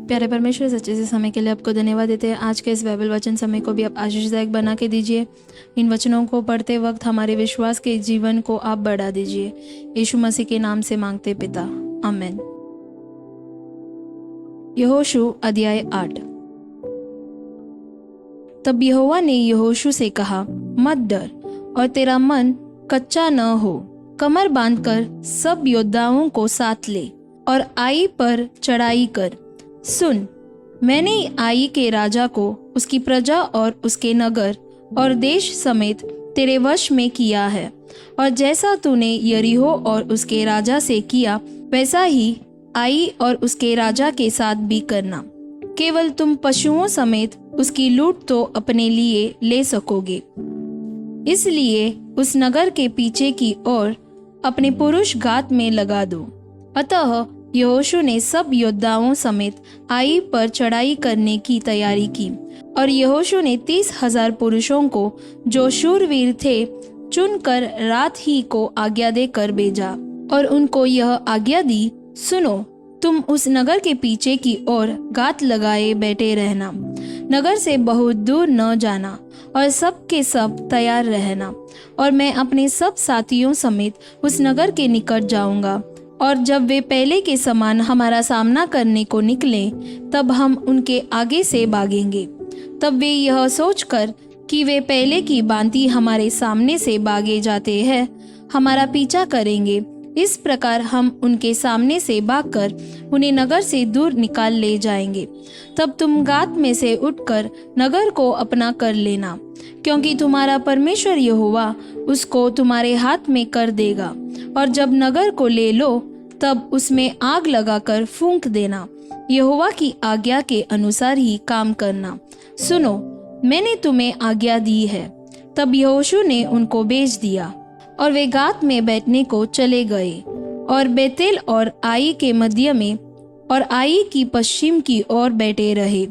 प्यारे परमेश्वर, सच्चे से समय के लिए आपको धन्यवाद देते हैं। आज के इस बाइबल वचन समय को भी आप आशीषदायक बना के दीजिए। इन वचनों को पढ़ते वक्त हमारे विश्वास के जीवन को आप बढ़ा दीजिए। यीशु मसीह के नाम से मांगते पिता, आमीन। यहोशू अध्याय 8। तब यहोवा ने यहोशू से कहा, मत डर और तेरा मन कच्चा न हो। कमर बांधकर सब योद्धाओं को साथ ले और आई पर चढ़ाई कर। सुन, मैंने आई के राजा को, उसकी प्रजा और उसके नगर और देश समेत तेरे वश में किया है, और जैसा तूने यरीहो और उसके राजा से किया वैसा ही आई और उसके राजा के साथ भी करना। केवल तुम पशुओं समेत उसकी लूट तो अपने लिए ले सकोगे। इसलिए उस नगर के पीछे की ओर अपने पुरुष घात में लगा दो। अतः यहोशू ने सब योद्धाओं समेत आई पर चढ़ाई करने की तैयारी की, और यहोशू ने 30,000 पुरुषों को जो शूरवीर थे चुनकर रात ही को आज्ञा देकर भेजा, और उनको यह आज्ञा दी, सुनो, तुम उस नगर के पीछे की ओर घात लगाए बैठे रहना, नगर से बहुत दूर न जाना, और सब के सब तैयार रहना। और मैं अपने सब साथियों समेत उस नगर के निकट जाऊंगा, और जब वे पहले के समान हमारा सामना करने को निकले, तब हम उनके आगे से भागेंगे। तब वे यह सोचकर कि वे पहले की भांति हमारे सामने से भागे जाते हैं, हमारा पीछा करेंगे। इस प्रकार हम उनके सामने से भागकर उन्हें नगर से दूर निकाल ले जाएंगे। तब तुम गात में से उठकर नगर को अपना कर लेना, क्योंकि तुम्हारा परमेश्वर यहोवा उसको तुम्हारे हाथ में कर देगा। और जब नगर को ले लो, तब उसमें आग लगाकर फूंक देना। यहोवा की आज्ञा के अनुसार ही काम करना। सुनो, मैंने तुम्हें आज्ञा दी है। तब यहोशू ने उनको भेज दिया, और वे गात में बैठने को चले गए, और बेतेल और आई के मध्य में और आई की पश्चिम की ओर बैठे रहे।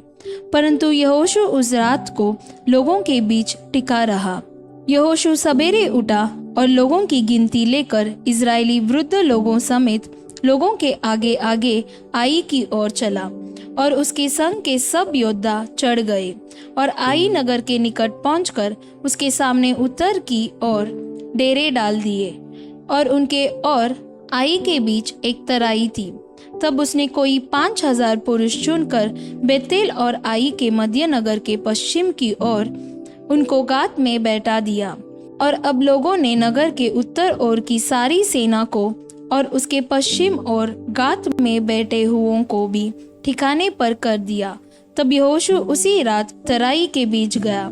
परंतु यहोशू उस रात को लोगों के बीच टिका रहा। यहोशू सवेरे उठा और लोगों की गिनती लेकर इजरायली वृद्ध लोगों समेत लोगों के आगे आगे आई की ओर चला, और उसके संग के सब योद्धा चढ़ गए, और आई नगर के निकट पहुंचकर उसके सामने उत्तर की ओर डेरे डाल दिए, और उनके और आई के बीच एक तराई थी। तब उसने कोई 5,000 पुरुष चुनकर बेतेल और आई के मध्य नगर के पश्चिम की ओर उनको गात में बैठा दिया। और अब लोगों ने नगर के उत्तर ओर की सारी सेना को और उसके पश्चिम और गात में बैठे हुओं को भी ठिकाने पर कर दिया। तब यहोशू उसी रात तराई के बीच गया।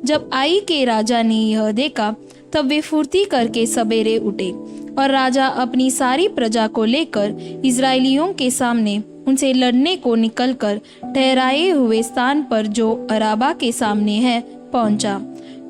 जब आई के राजा ने यह देखा, तब वे फुर्ती करके सवेरे उठे, और राजा अपनी सारी प्रजा को लेकर इजरायलियों के सामने उनसे लड़ने को निकलकर ठहराए हुए स्थान पर जो अराबा के सामने है पहुंचा।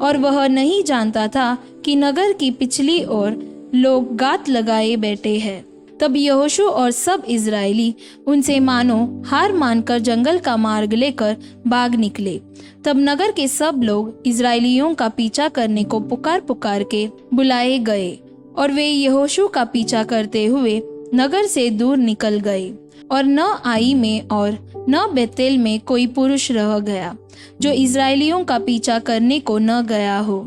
और वह नहीं जानता था कि नगर की पिछली ओर लोग गात लगाए बैठे हैं। तब यहोशू और सब इजरायली उनसे मानो हार मानकर जंगल का मार्ग लेकर भाग निकले। तब नगर के सब लोग इजरायलियों का पीछा करने को पुकार पुकार के बुलाए गए, और वे यहोशू का पीछा करते हुए नगर से दूर निकल गए। और न आई में और न बेतेल में कोई पुरुष रह गया जो इजरायलियों का पीछा करने को न गया हो,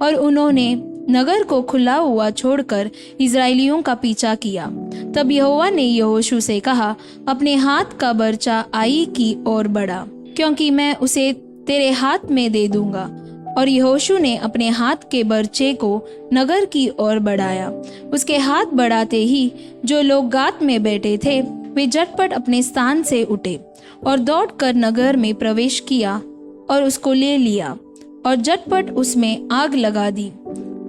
और उन्होंने नगर को खुला हुआ छोड़कर इजरायलियों का पीछा किया। तब यहोवा ने यहोशू से कहा, अपने हाथ का बर्छा आई की ओर बढ़ा, क्योंकि मैं उसे तेरे हाथ में दे दूंगा। और यहोशू ने अपने हाथ के बर्छे को नगर की ओर बढ़ाया। उसके हाथ बढ़ाते ही जो लोग गात में बैठे थे वे झटपट अपने स्थान से उठे और दौड़कर नगर में प्रवेश किया और उसको ले लिया, और झटपट उसमें आग लगा दी।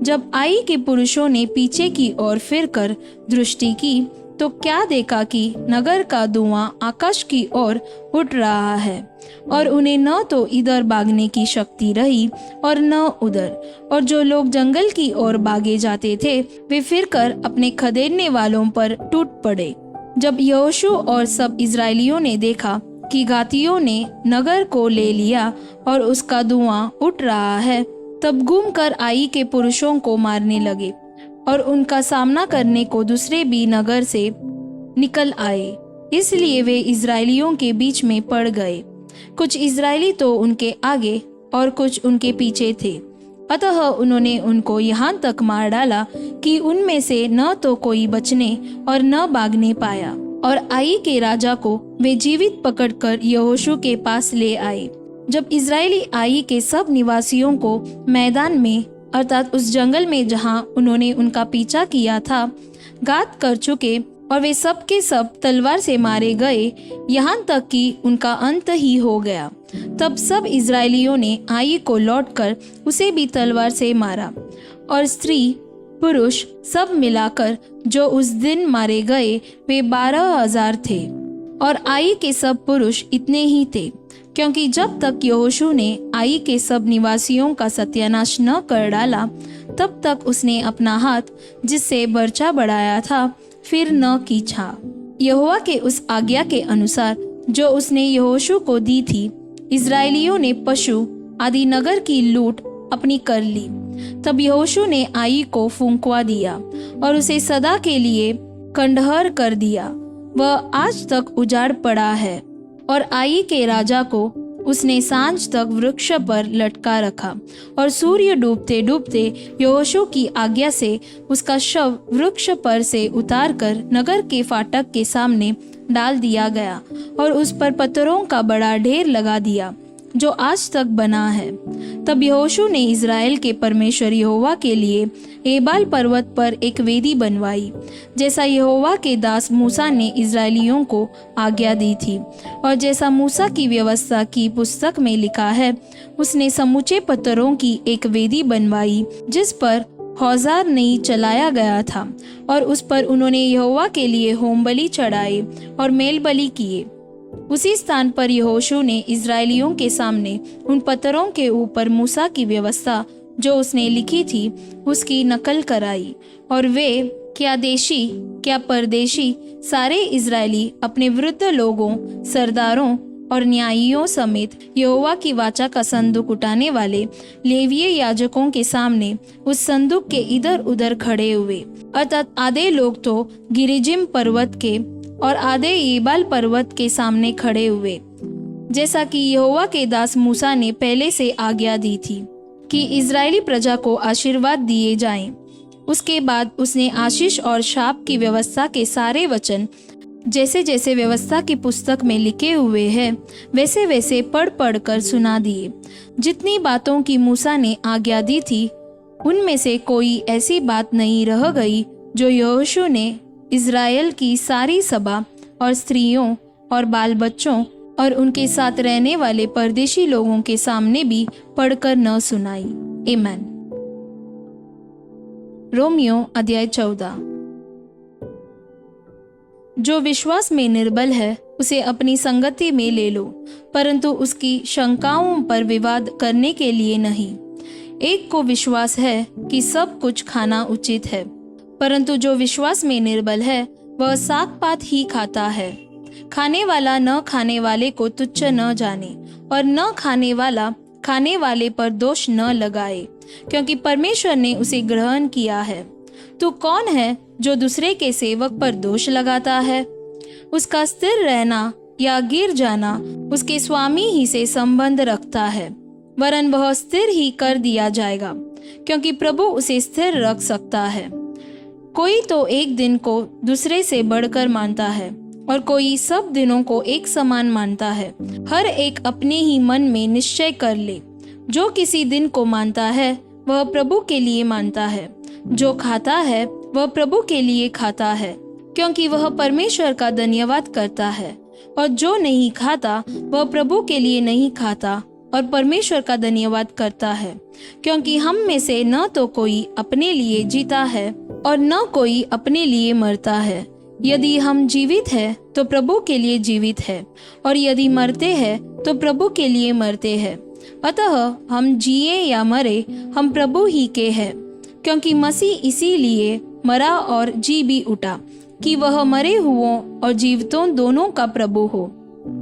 जब आई के पुरुषों ने पीछे की ओर फिरकर दृष्टि की, तो क्या देखा कि नगर का धुआं आकाश की ओर उठ रहा है, और उन्हें न तो इधर भागने की शक्ति रही और न उधर। और जो लोग जंगल की ओर भागे जाते थे वे फिरकर अपने खदेड़ने वालों पर टूट पड़े। जब यहोशू और सब इजरायलियों ने देखा कि घातियों ने नगर को ले लिया और उसका धुआं उठ रहा है, तब घूमकर आई के पुरुषों को मारने लगे, और उनका सामना करने को दूसरे भी नगर से निकल आए। इसलिए वे इज़राइलियों के बीच में पड़ गए। कुछ इज़राइली तो उनके आगे और कुछ उनके पीछे थे। अतः उन्होंने उनको यहाँ तक मार डाला कि उनमें से न तो कोई बचने और न भागने पाया। और आई के राजा को वे जीवित पकड़कर यहोशू के पास ले आए। जब इज़राइली आई के सब निवासियों को मैदान में अर्थात उस जंगल में जहाँ उन्होंने उनका पीछा किया था घात कर चुके और वे सब के सब तलवार से मारे गए, यहाँ तक कि उनका अंत ही हो गया, तब सब इज़राइलियों ने आई को लौटकर उसे भी तलवार से मारा। और स्त्री पुरुष सब मिलाकर जो उस दिन मारे गए वे 12,000 थे। और आई के सब पुरुष इतने ही थे, क्योंकि जब तक यहोशू ने आई के सब निवासियों का सत्यानाश न कर डाला तब तक उसने अपना हाथ जिससे बर्छा बढ़ाया था फिर न खींचा। यहोवा के उस आज्ञा के अनुसार जो उसने यहोशू को दी थी, इज़राइलियों ने पशु आदि नगर की लूट अपनी कर ली। तब यहोशू ने आई को फूंकवा दिया और उसे सदा के लिए खंडहर कर दिया। वह आज तक उजाड़ पड़ा है। और आई के राजा को उसने सांझ तक वृक्ष पर लटका रखा और सूर्य डूबते डूबते यहोशू की आज्ञा से उसका शव वृक्ष पर से उतारकर नगर के फाटक के सामने डाल दिया गया और उस पर पत्थरों का बड़ा ढेर लगा दिया जो आज तक बना है। तब यहोशू ने इज़राइल के परमेश्वर यहोवा के लिए एबाल पर्वत पर एक वेदी बनवाई, जैसा यहोवा के दास मूसा ने इज़राइलियों को आज्ञा दी थी। और जैसा मूसा की व्यवस्था की पुस्तक में लिखा है, उसने समूचे पत्थरों की एक वेदी बनवाई जिस पर औजार नहीं चलाया गया था, और उस पर उन्होंने यहोवा के लिए होम बलि चढ़ाए और मेल बलि किए। उसी स्थान पर यहोशू ने इज़राइलियों के सामने उन पत्थरों के ऊपर मूसा की व्यवस्था जो उसने लिखी थी उसकी नकल कराई। और वे क्या देशी क्या परदेशी सारे इज़राइली अपने वृद्ध लोगों, सरदारों और न्यायियों समेत यहोवा की वाचा का संदूक उठाने वाले लेवीय याजकों के सामने उस संदूक के इधर उधर खड़े हुए। अर्थात आधे लोग तो गिरिजिम पर्वत के और आधे एबाल पर्वत के सामने खड़े हुए, जैसा कि यहोवा के दास मूसा ने पहले से आज्ञा दी थी कि इज़राइली प्रजा को आशीर्वाद दिए जाएं। उसके बाद उसने आशीष और शाप की व्यवस्था के सारे वचन जैसे जैसे व्यवस्था की पुस्तक में लिखे हुए हैं वैसे वैसे पढ़ पढ़ कर सुना दिए। जितनी बातों की मूसा ने आज्ञा दी थी उनमें से कोई ऐसी बात नहीं रह गई जो यहोशू ने इज़राइल की सारी सभा और स्त्रियों और बाल बच्चों और उनके साथ रहने वाले परदेशी लोगों के सामने भी पढ़कर न सुनाई। आमीन। रोमियो अध्याय 14। जो विश्वास में निर्बल है उसे अपनी संगति में ले लो, परंतु उसकी शंकाओं पर विवाद करने के लिए नहीं। एक को विश्वास है कि सब कुछ खाना उचित है, परंतु जो विश्वास में निर्बल है वह साग पात ही खाता है। खाने वाला न खाने वाले को तुच्छ न जाने और न खाने वाला खाने वाले पर दोष न लगाए, क्योंकि परमेश्वर ने उसे ग्रहण किया है। तू कौन है जो दूसरे के सेवक पर दोष लगाता है? उसका स्थिर रहना या गिर जाना उसके स्वामी ही से संबंध रखता है, वरन वह स्थिर ही कर दिया जाएगा, क्योंकि प्रभु उसे स्थिर रख सकता है। कोई तो एक दिन को दूसरे से बढ़कर मानता है और कोई सब दिनों को एक समान मानता है। हर एक अपने ही मन में निश्चय कर ले, जो किसी दिन को मानता है वह प्रभु के लिए मानता है, जो खाता है वह प्रभु के लिए खाता है, क्योंकि वह परमेश्वर का धन्यवाद करता है। और जो नहीं खाता वह प्रभु के लिए नहीं खाता और परमेश्वर का धन्यवाद करता है, क्योंकि हम में से न तो कोई अपने लिए जीता है और न कोई अपने लिए मरता है। यदि हम जीवित हैं तो प्रभु के लिए जीवित है, और यदि मरते हैं तो प्रभु के लिए मरते हैं। अतः हम जिए या मरे हम प्रभु ही के हैं, क्योंकि मसीह इसीलिए मरा और जी भी उठा कि वह मरे हुओं और जीवितों दोनों का प्रभु हो।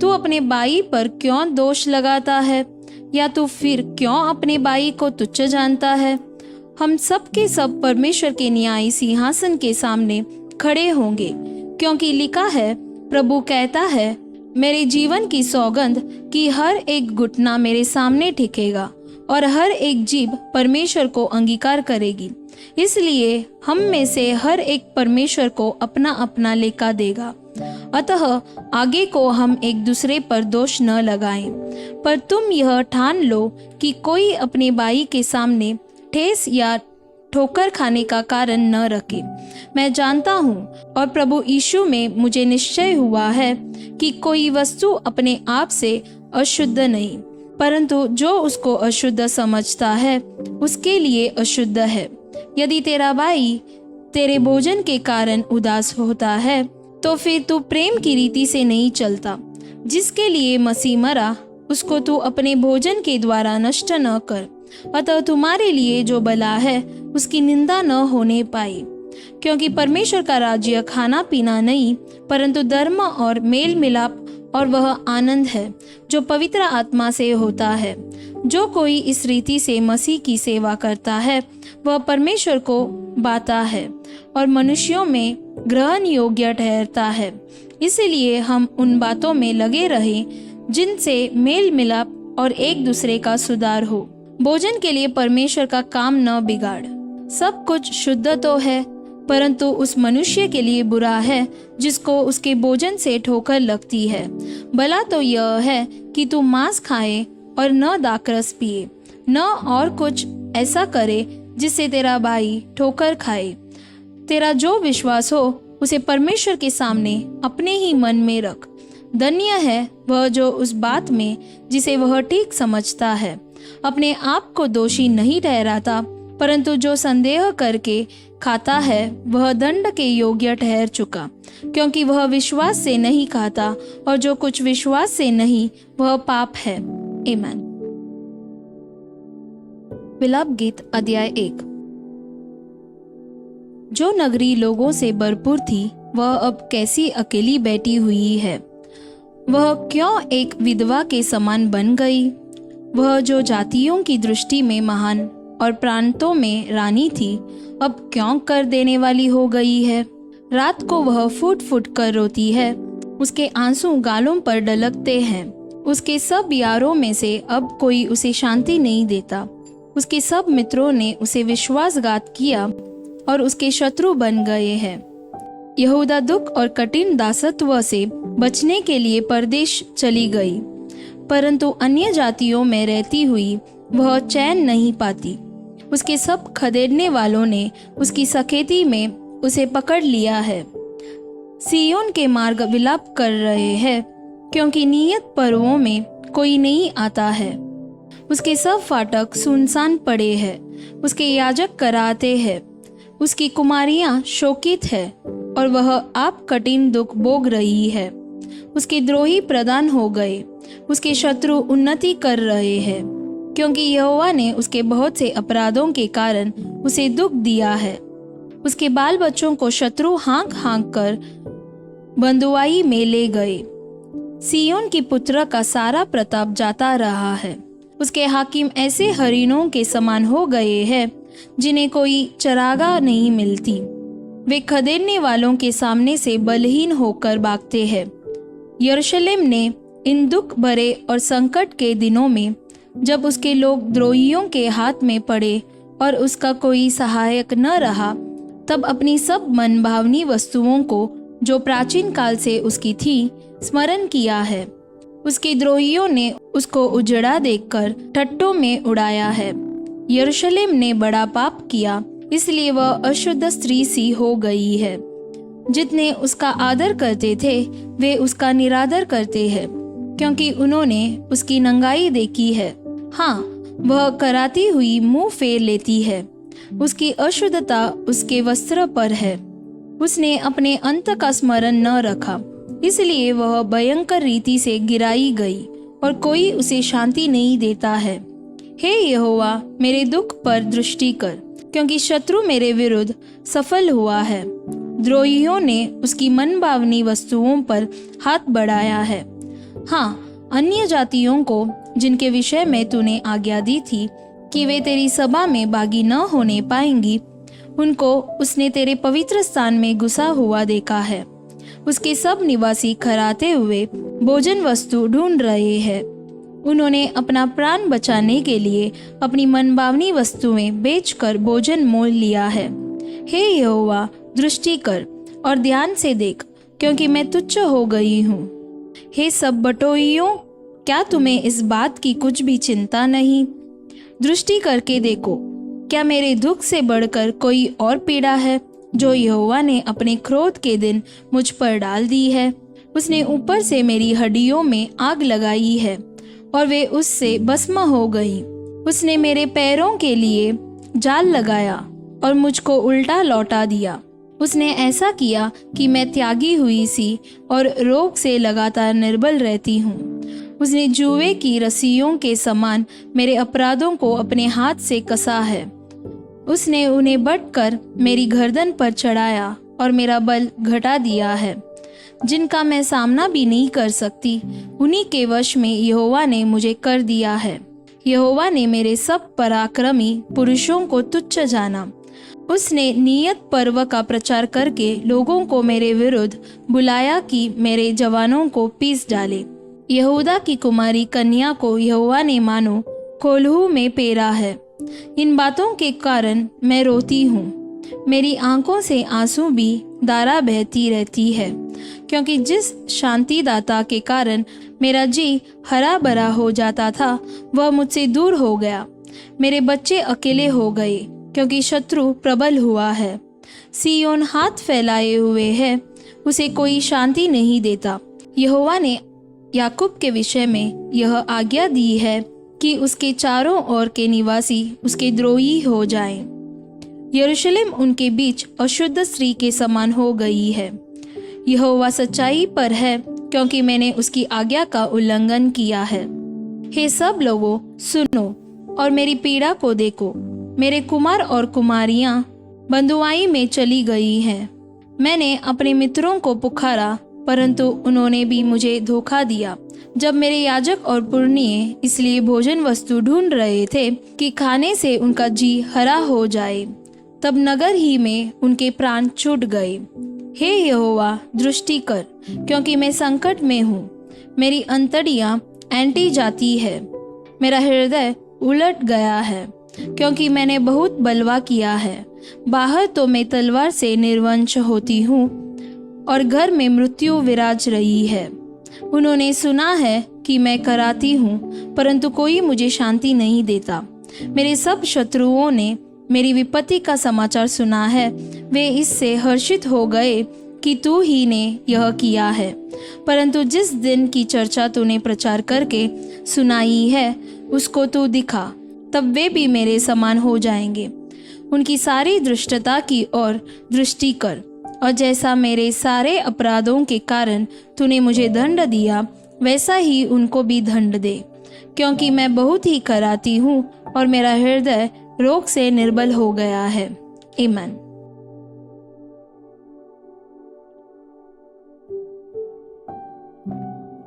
तू अपने भाई पर क्यों दोष लगाता है, या तू फिर क्यों अपने भाई को तुच्छ जानता है? हम सब के सब परमेश्वर के न्यायी सिंहासन के सामने खड़े होंगे, क्योंकि लिखा है, प्रभु कहता है, मेरे जीवन की सौगंध कि हर एक घुटना मेरे सामने टिकेगा और हर एक जीभ परमेश्वर को अंगीकार करेगी। इसलिए हम में से हर एक परमेश्वर को अपना अपना लेखा देगा। अतः आगे को हम एक दूसरे पर दोष न लगाएं, पर तुम यह ठान लो कि कोई अपने भाई के सामने ठेस या ठोकर खाने का कारण न रखे। मैं जानता हूँ और प्रभु यीशु में मुझे निश्चय हुआ है कि कोई वस्तु अपने आप से अशुद्ध नहीं, परंतु जो उसको अशुद्ध समझता है उसके लिए अशुद्ध है। यदि तेरा भाई तेरे भोजन के कारण उदास होता है तो फिर तू प्रेम की रीति से नहीं चलता। जिसके लिए मसीह मरा उसको तू अपने भोजन के द्वारा नष्ट न कर। अतः तुम्हारे लिए जो भला है उसकी निंदा न होने पाए, क्योंकि परमेश्वर का राज्य खाना पीना नहीं परंतु धर्म और मेल मिलाप और वह आनंद है जो पवित्र आत्मा से होता है। जो कोई इस रीति से मसीह की सेवा करता है वह परमेश्वर को बाता है और मनुष्यों में ग्रहण योग्य ठहरता है। इसलिए हम उन बातों में लगे रहें जिनसे मेल मिलाप और एक दूसरे का सुधार हो। भोजन के लिए परमेश्वर का काम न बिगाड़। सब कुछ शुद्ध तो है, परंतु उस मनुष्य के लिए बुरा है जिसको उसके भोजन से ठोकर लगती है। भला तो यह है कि तू मांस खाए और न दाखरस पिए, न और कुछ ऐसा करे जिससे तेरा भाई ठोकर खाए। तेरा जो विश्वास हो उसे परमेश्वर के सामने अपने ही मन में रख। धन्य है वह जो उस बात में जिसे वह ठीक समझता है अपने आप को दोषी नहीं ठहराता, परंतु जो संदेह करके खाता है वह दंड के योग्य ठहर चुका, क्योंकि वह विश्वास से नहीं खाता और जो कुछ विश्वास से नहीं वह पाप है। आमीन। विलाप गीत अध्याय 1। जो नगरी लोगों से भरपूर थी वह अब कैसी अकेली बैठी हुई है। वह क्यों एक विधवा के समान बन गई। वह जो जातियों की दृष्टि में महान और प्रांतों में रानी थी अब क्यों कर देने वाली हो गई है। रात को वह फुट फुट कर रोती है, उसके आंसू गालों पर ढलकते हैं। उसके सब यारों में से अब कोई उसे शांति नहीं देता। उसके सब मित्रों ने उसे विश्वासघात किया और उसके शत्रु बन गए हैं। यहूदा दुख और कठिन दासत्व से बचने के लिए परदेश चली गई, परंतु अन्य जातियों में रहती हुई वह चैन नहीं पाती। उसके सब खदेड़ने वालों ने उसकी सखेती में उसे पकड़ लिया है। सिय्योन के मार्ग विलाप कर रहे हैं, क्योंकि नियत पर्वों में कोई नहीं आता है। उसके सब फाटक सुनसान पड़े हैं, उसके याजक कराहते हैं। उसकी कुमारियां शोकित है और वह आप कठिन दुख भोग रही है। उसके द्रोही प्रदान हो गए, उसके शत्रु उन्नति कर रहे हैं, क्योंकि यहोवा ने उसके बहुत से अपराधों के कारण उसे दुख दिया है। उसके बाल बच्चों को शत्रु हाँक हाँक कर बंधुआई में ले गए। सिय्योन की पुत्र का सारा प्रताप जाता रहा है। उसके हाकिम ऐसे हरिणों के समान हो गए हैं जिन्हें कोई चरागा नहीं मिलती। वे खदेड़ने वालों के सामने से बलहीन होकर भागते हैं। यरूशलेम ने इन दुख भरे और संकट के दिनों में, जब उसके लोग द्रोहियों के हाथ में पड़े और उसका कोई सहायक न रहा, तब अपनी सब मनभावनी वस्तुओं को जो प्राचीन काल से उसकी थी स्मरण किया है। उसके द्रोहियों ने उसको उजड़ा देखकर ठट्ठों में उड़ाया है। यरूशलेम ने बड़ा पाप किया, इसलिए वह अशुद्ध स्त्री सी हो गई है। जितने उसका आदर करते थे वे उसका निरादर करते हैं, क्योंकि उन्होंने उसकी नंगाई देखी है। हाँ, वह कराती हुई मुंह फेर लेती है। उसकी अशुद्धता उसके वस्त्र पर है। उसने अपने अंत का स्मरण न रखा, इसलिए वह भयंकर रीति से गिराई गई और कोई उसे शांति नहीं देता है। हे यहोवा, मेरे दुख पर दृष्टि कर, क्योंकि शत्रु मेरे विरुद्ध सफल हुआ है। द्रोहियों ने उसकी मनभावनी वस्तुओं पर हाथ बढ़ाया है। हाँ, अन्य जातियों को जिनके विषय में तूने आज्ञा दी थी कि वे तेरी सभा में भागी न होने पाएंगी, उनको उसने तेरे पवित्र स्थान में घुसा हुआ देखा है। उसके सब निवासी खराते हुए भोजन वस्तु ढूंढ रहे हैं। उन्होंने अपना प्राण बचाने के लिए अपनी मनभावनी वस्तुएं बेचकर भोजन मोल लिया है। हे यहोवा, दृष्टि कर और ध्यान से देख, क्योंकि मैं तुच्छ हो गई हूँ। हे सब बटोइयों, क्या तुम्हें इस बात की कुछ भी चिंता नहीं? दृष्टि करके देखो, क्या मेरे दुख से बढ़कर कोई और पीड़ा है जो यहोवा ने अपने क्रोध के दिन मुझ पर डाल दी है? उसने ऊपर से मेरी हड्डियों में आग लगाई है और वे उससे भस्म हो गई। उसने मेरे पैरों के लिए जाल लगाया और मुझको उल्टा लौटा दिया। उसने ऐसा किया कि मैं त्यागी हुई सी और रोग से लगातार निर्बल रहती हूँ। उसने जुए की रस्सियों के समान मेरे अपराधों को अपने हाथ से कसा है। उसने उन्हें बटकर मेरी गर्दन पर चढ़ाया और मेरा बल घटा दिया है। जिनका मैं सामना भी नहीं कर सकती, उन्हीं के वश में यहोवा ने मुझे कर दिया है। यहोवा ने मेरे सब पराक्रमी पुरुषों को तुच्छ जाना। उसने नियत पर्व का प्रचार करके लोगों को मेरे विरुद्ध बुलाया कि मेरे जवानों को पीस डाले। यहूदा की कुमारी कन्या को यहोवा ने मानो कोल्हू में पेरा है। इन बातों के कारण मैं रोती हूँ। मेरी आंखों से आंसू भी धारा बहती रहती है, क्योंकि जिस शांतिदाता के कारण मेरा जी हरा भरा हो जाता था, वह मुझसे दूर हो गया। मेरे बच्चे अकेले हो गए, क्योंकि शत्रु प्रबल हुआ है। सिय्योन हाथ फैलाए हुए है, उसे कोई शांति नहीं देता। यहोवा ने याकूब के विषय में यह आज्ञा दी है कि उसके चारों ओर के निवासी उसके द्रोही हो जाएं। यरूशलेम उनके बीच अशुद्ध स्त्री के समान हो गई है। यहोवा सच्चाई पर है, क्योंकि मैंने उसकी आज्ञा का उल्लंघन किया है। हे सब लोगों, सुनो और मेरी पीड़ा को देखो। मेरे कुमार और कुमारियां बंधुआई में चली गई हैं। मैंने अपने मित्रों को पुकारा, परंतु उन्होंने भी मुझे धोखा दिया। जब मेरे याजक और पुरनिये इसलिए भोजन वस्तु ढूंढ रहे थे कि खाने से उनका जी हरा हो जाए, तब नगर ही में उनके प्राण छूट गए। हे यहोवा, दृष्टि कर, क्योंकि मैं संकट में हूँ। मेरी अंतड़ियाँ ऐंठी जाती है। मेरा हृदय उलट गया है, क्योंकि मैंने बहुत बलवा किया है। बाहर तो मैं तलवार से निर्वंश होती हूँ और घर में मृत्यु विराज रही है। उन्होंने सुना है कि मैं कराती हूँ, परंतु कोई मुझे शांति नहीं देता। मेरे सब शत्रुओं ने मेरी विपत्ति का समाचार सुना है। वे इससे हर्षित हो गए कि तू ही ने यह किया है। परंतु जिस दिन की चर्चा तूने प्रचार करके सुनाई है, उसको तू दिखा, तब वे भी मेरे समान हो जाएंगे। उनकी सारी दुष्टता की ओर दृष्टि कर, और जैसा मेरे सारे अपराधों के कारण तूने मुझे दंड दिया, वैसा ही उनको भी दंड दे, क्योंकि मैं बहुत ही कराती हूँ और मेरा हृदय रोग से निर्बल हो गया है। आमीन।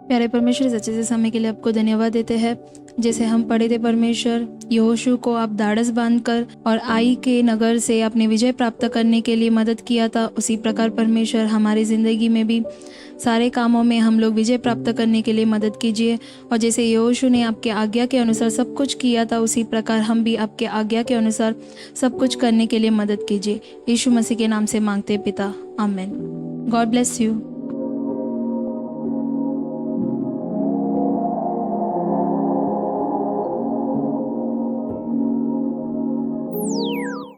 प्यारे परमेश्वर, सच्चे से समय के लिए आपको धन्यवाद देते हैं। जैसे हम पढ़े थे परमेश्वर, यहोशू को आप धाड़स बांधकर और आई के नगर से आपने विजय प्राप्त करने के लिए मदद किया था, उसी प्रकार परमेश्वर हमारी ज़िंदगी में भी सारे कामों में हम लोग विजय प्राप्त करने के लिए मदद कीजिए। और जैसे यहोशू ने आपके आज्ञा के अनुसार सब कुछ किया था, उसी प्रकार हम भी आपके आज्ञा के अनुसार सब कुछ करने के लिए मदद कीजिए। यीशु मसीह के नाम से मांगते पिता, आमीन। God bless you.